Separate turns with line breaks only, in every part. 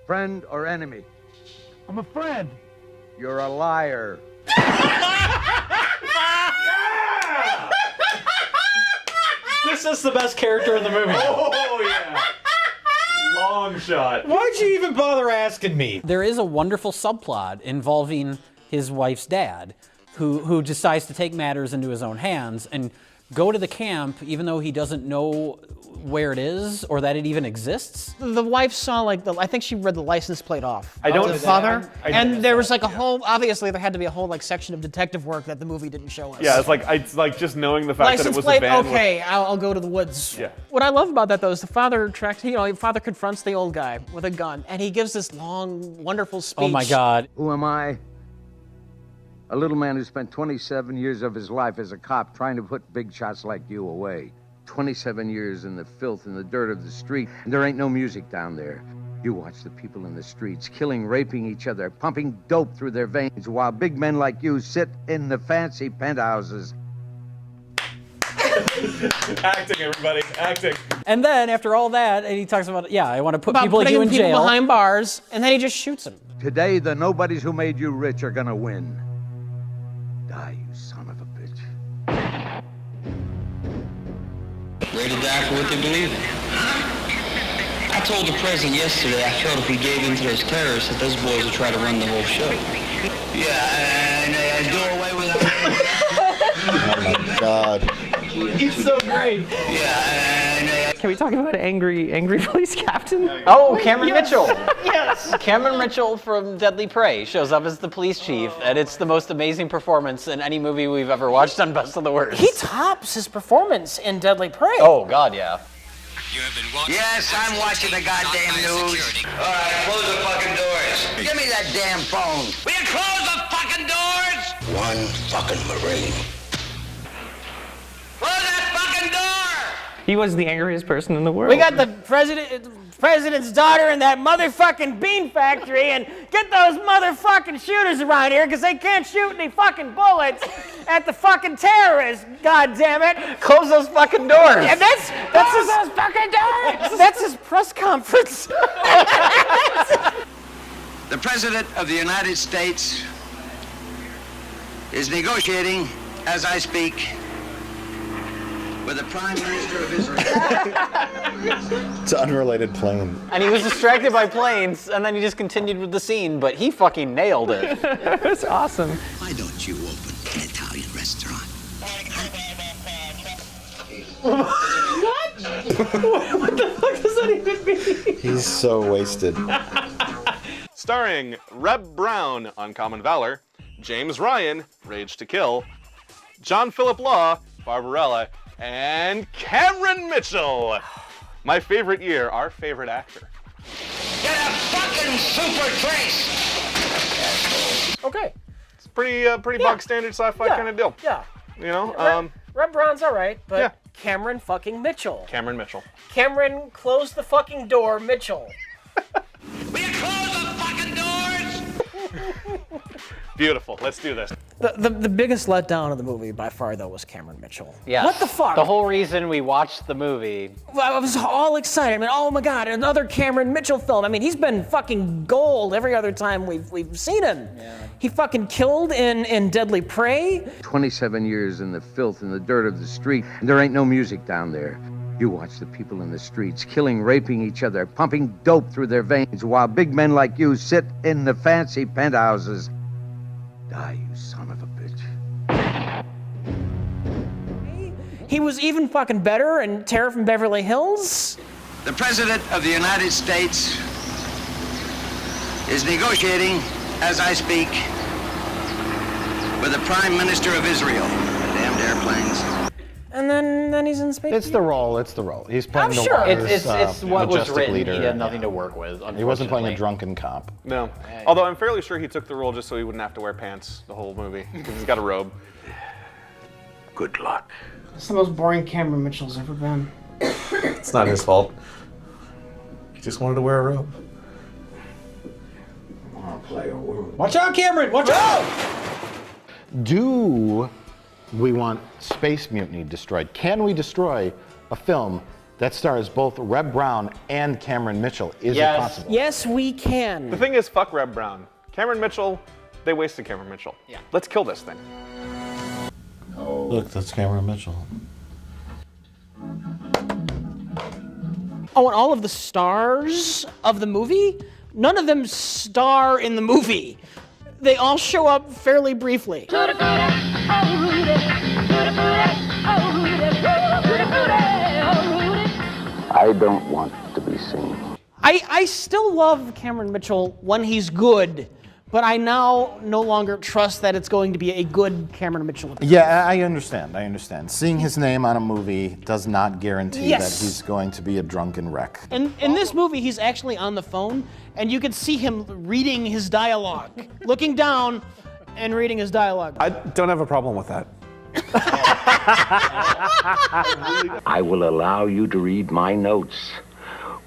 Friend or enemy?
I'm a friend.
You're a liar.
This is the best character in the movie.
Oh, yeah. Long shot.
Why'd you even bother asking me?
There is a wonderful subplot involving his wife's dad, who decides to take matters into his own hands and go to the camp even though he doesn't know where it is or that it even exists.
The wife saw I think she read the license plate off.
I don't.
The father, and there was like a whole. Obviously, there had to be a whole section of detective work that the movie didn't show us.
Yeah, it's like just knowing the fact that it
License
was
plate.
a van.
Okay, I'll go to the woods.
Yeah.
What I love about that though is the father tracks. Father confronts the old guy with a gun, and he gives this long, wonderful speech.
Oh my God.
Who am I? A little man who spent 27 years of his life as a cop trying to put big shots like you away. 27 years in the filth and the dirt of the street, and there ain't no music down there. You watch the people in the streets, killing, raping each other, pumping dope through their veins, while big men like you sit in the fancy penthouses.
Acting, everybody, acting.
And then after all that, and he talks about, I want to put people like you in
putting people
jail.
behind bars, and then he just shoots him.
Today, the nobodies who made you rich are gonna win. Die, you son of a bitch.
Ready to die for what they believe in. I told the president yesterday I felt if we gave in to those terrorists that those boys would try to run the whole show. Yeah, and do away with
Oh my God.
He's so great.
Yeah,
Can we talk about angry police captain?
Oh, Cameron Mitchell.
Yes.
Cameron Mitchell from Deadly Prey shows up as the police chief, and it's the most amazing performance in any movie we've ever watched on Best of the Worst.
He tops his performance in Deadly Prey.
Oh, God, yeah.
yes, I'm watching the goddamn news. All right, close the fucking doors. Give me that damn phone. Will you close the fucking doors? One fucking Marine. Close that fucking door!
He was the angriest person in the world.
We got the president's daughter in that motherfucking bean factory, and get those motherfucking shooters around here because they can't shoot any fucking bullets at the fucking terrorists. God damn it!
Close those fucking doors.
And that's those fucking doors. That's his press conference.
The President of the United States is negotiating, as I speak, with the Prime Minister of Israel.
It's an unrelated plane.
And he was distracted by planes, and then he just continued with the scene, but he fucking nailed it.
That's awesome.
Why don't you open an Italian restaurant?
What the fuck does that even mean?
He's so wasted.
Starring Reb Brown on Common Valor, James Ryan, Rage to Kill, John Philip Law, Barbarella, and Cameron Mitchell. My favorite year, our favorite actor.
Get a fucking super trace!
Okay.
It's pretty bog standard sci-fi kind of deal.
Yeah.
You know,
Red Brown's all right, but
Yeah.
Cameron fucking Mitchell.
Cameron Mitchell.
Cameron, close the fucking door, Mitchell.
Will you close the fucking doors?
Beautiful. Let's do this.
The biggest letdown of the movie by far though was Cameron Mitchell.
Yeah.
What the fuck?
The whole reason we watched the movie.
I was all excited. I mean, oh my God, another Cameron Mitchell film. I mean, he's been fucking gold every other time we've seen him. Yeah. He fucking killed in Deadly Prey.
27 years in the filth and the dirt of the street, and there ain't no music down there. You watch the people in the streets, killing, raping each other, pumping dope through their veins, while big men like you sit in the fancy penthouses. Die, you son of a bitch.
He was even fucking better in Terror from Beverly Hills.
The President of the United States is negotiating, as I speak, with the Prime Minister of Israel. Damned airplanes.
And then he's in space.
It's the role. He's playing the
sure.
It's what was
majestic
written.
leader.
He had nothing to work with.
He wasn't playing a
unfortunately.
drunken cop.
No. Although I'm fairly sure he took the role just so he wouldn't have to wear pants the whole movie, because he's got a robe.
Good luck.
It's the most boring Cameron Mitchell's ever been.
It's not his fault. He just wanted to wear a robe.
Watch out, Cameron! Watch out!
Do we want space mutiny destroyed? Can we destroy a film That stars both Reb Brown and Cameron Mitchell. Is it possible?
Yes, we can.
The thing is, fuck Reb Brown. Cameron Mitchell, they wasted Cameron Mitchell.
Yeah.
Let's kill this thing.
Look, that's Cameron Mitchell.
Oh, and all of the stars of the movie, none of them star in the movie. They all show up fairly briefly.
I don't want to be seen.
I still love Cameron Mitchell when he's good, but I now no longer trust that it's going to be a good Cameron Mitchell.
Yeah, I understand. Seeing his name on a movie does not guarantee that he's going to be a drunken wreck.
And in this movie, he's actually on the phone, and you can see him reading his dialogue, looking down and reading his dialogue.
I don't have a problem with that.
I will allow you to read my notes.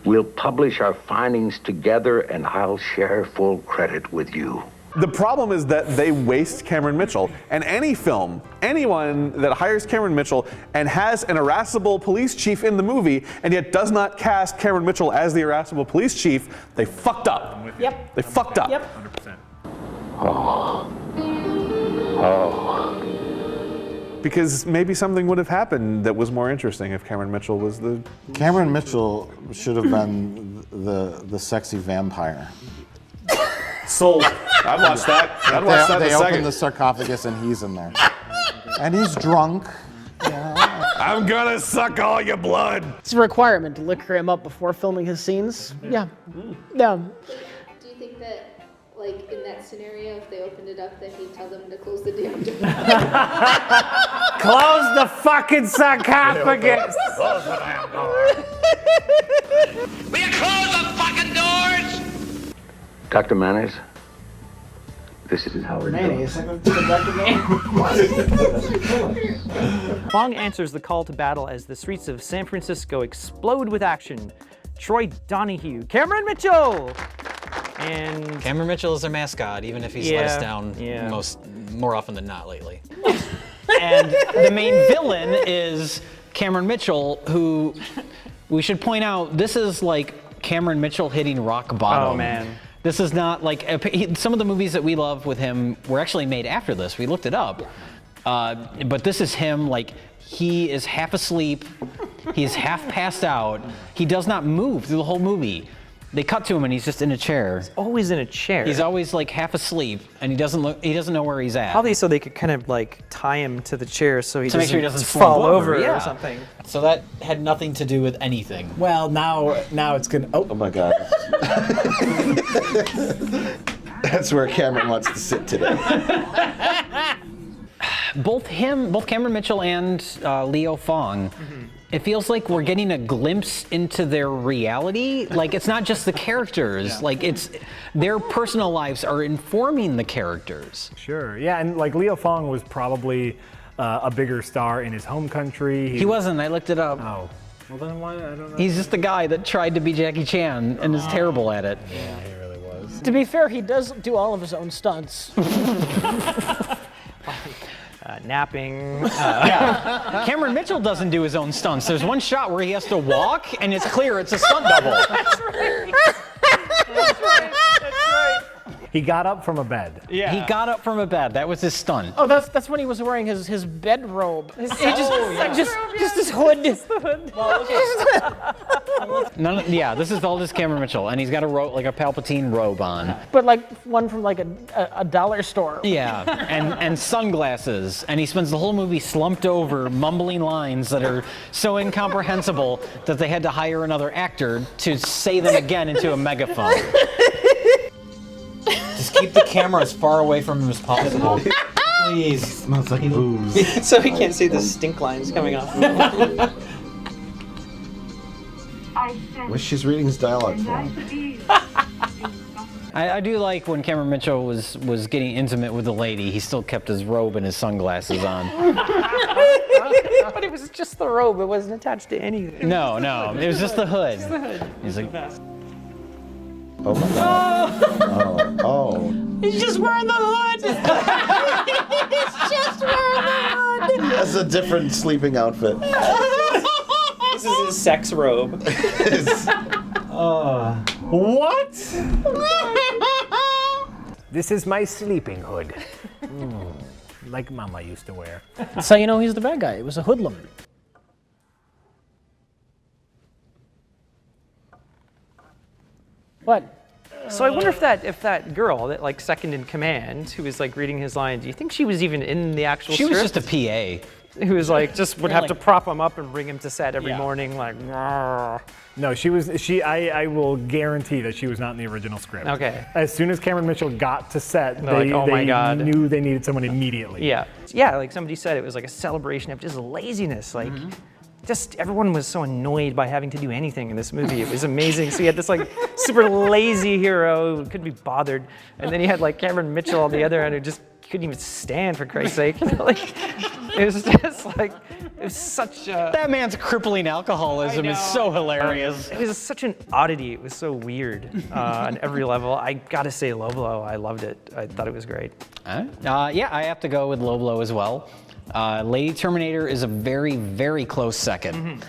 We'll publish our findings together, and I'll share full credit with you.
The problem is that they waste Cameron Mitchell. And any film, anyone that hires Cameron Mitchell and has an irascible police chief in the movie and yet does not cast Cameron Mitchell as the irascible police chief, they fucked up.
Yep.
They fucked up.
Yep.
100%. Oh.
Because maybe something would have happened that was more interesting if Cameron Mitchell was the...
Cameron Mitchell should have been the sexy vampire.
Sold. I'd watch that. I'd watch that in a
They open
second.
the sarcophagus and he's in there. And he's drunk.
I'm gonna suck all your blood.
It's a requirement to liquor him up before filming his scenes. Yeah. Yeah.
Do you think that, like, in that scenario, if they opened it up, that he'd tell them to close the damn door?
Close the fucking sarcophagus!
Will you close the fucking doors?
Dr. Mayonnaise, this is how we're doing.
Fong answers the call to battle as the streets of San Francisco explode with action. Troy Donahue, Cameron Mitchell, and
Cameron Mitchell is their mascot, even if he's let us down more often than not lately. And the main villain is Cameron Mitchell, who we should point out, this is like Cameron Mitchell hitting rock bottom.
Oh man.
This is not like, some of the movies that we love with him were actually made after this. We looked it up. But this is him, like, he is half asleep. He's half passed out. He does not move through the whole movie. They cut to him and he's just in a chair.
He's always in a chair.
He's always like half asleep and he doesn't know where he's at.
Probably so they could kind of like tie him to the chair so he
to make sure he doesn't
fall over
yeah.
or something.
So that had nothing to do with anything.
Well, now it's gonna.
Oh my God. That's where Cameron wants to sit today.
Both Cameron Mitchell and Leo Fong, it feels like we're getting a glimpse into their reality. Like, it's not just the characters. Like, it's their personal lives are informing the characters.
Sure, yeah, and like Leo Fong was probably a bigger star in his home country.
He wasn't, I looked it up.
Oh. Well then why, I don't know.
He's just the guy that tried to be Jackie Chan and is terrible at it.
Yeah, he really was.
To be fair, he does do all of his own stunts.
Napping.
Yeah. Cameron Mitchell doesn't do his own stunts. There's one shot where he has to walk, and it's clear it's a stunt double.
That's right. That's right.
He got up from a bed.
Yeah.
He got up from a bed. That was his stunt.
Oh, that's when he was wearing his bed robe. Just his hood. Just the hood.
This is all just Cameron Mitchell, and he's got a like a Palpatine robe on.
But like one from like a dollar store.
Yeah, and sunglasses, and he spends the whole movie slumped over, mumbling lines that are so incomprehensible that they had to hire another actor to say them again into a megaphone.
Just keep the camera as far away from him as possible. Please.
It smells like booze.
So he can't see the stink lines coming off.
Wish she's reading his dialogue for him.
I do like when Cameron Mitchell was getting intimate with the lady, he still kept his robe and his sunglasses on.
But it was just the robe, it wasn't attached to anything.
No, it was just the hood.
Just the hood.
He's like,
oh my God. Oh.
He's just wearing the hood. He's just wearing the hood.
That's a different sleeping outfit.
This is sex robe.
What? This is my sleeping hood. Like Mama used to wear.
That's how you know he's the bad guy. It was a hoodlum. What?
So I wonder if that girl, that like second in command, who was like reading his line, do you think she was even in the actual
She
script?
was just a PA.
Who was like, just would have
Really?
to prop him up and bring him to set every morning, like, "Grr."
No, she was. I will guarantee that she was not in the original script.
Okay.
As soon as Cameron Mitchell got to set,
They're like, "Oh my God."
knew they needed someone immediately.
Yeah. Yeah, like somebody said, it was like a celebration of just laziness. Like, just everyone was so annoyed by having to do anything in this movie. It was amazing. So you had this like super lazy hero who couldn't be bothered. And then you had like Cameron Mitchell on the other end who just couldn't even stand, for Christ's sake. Like, it was just like, it was such a...
That man's crippling alcoholism is so hilarious.
It was such an oddity. It was so weird on every level. I gotta say, Low Blow, I loved it. I thought it was great.
Yeah, I have to go with Low Blow as well. Lady Terminator is a very, very close second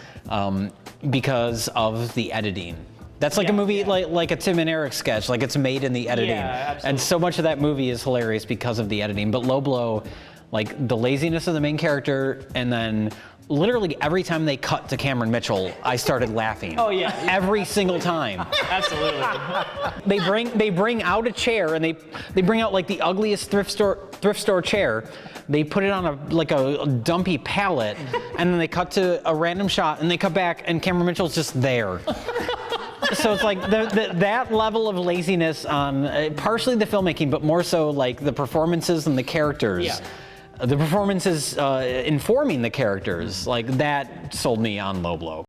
because of the editing. That's like a movie, like a Tim and Eric sketch, like it's made in the editing. And so much of that movie is hilarious because of the editing. But Low Blow, like the laziness of the main character, and then literally every time they cut to Cameron Mitchell, I started laughing.
Oh yeah.
Every single time.
Absolutely.
They bring out a chair, and they bring out like the ugliest thrift store chair. They put it on a dumpy pallet, and then they cut to a random shot, and they cut back, and Cameron Mitchell's just there. So it's like that level of laziness on partially the filmmaking, but more so like the performances and the characters.
Yeah.
The performances informing the characters, like that sold me on Low Blow.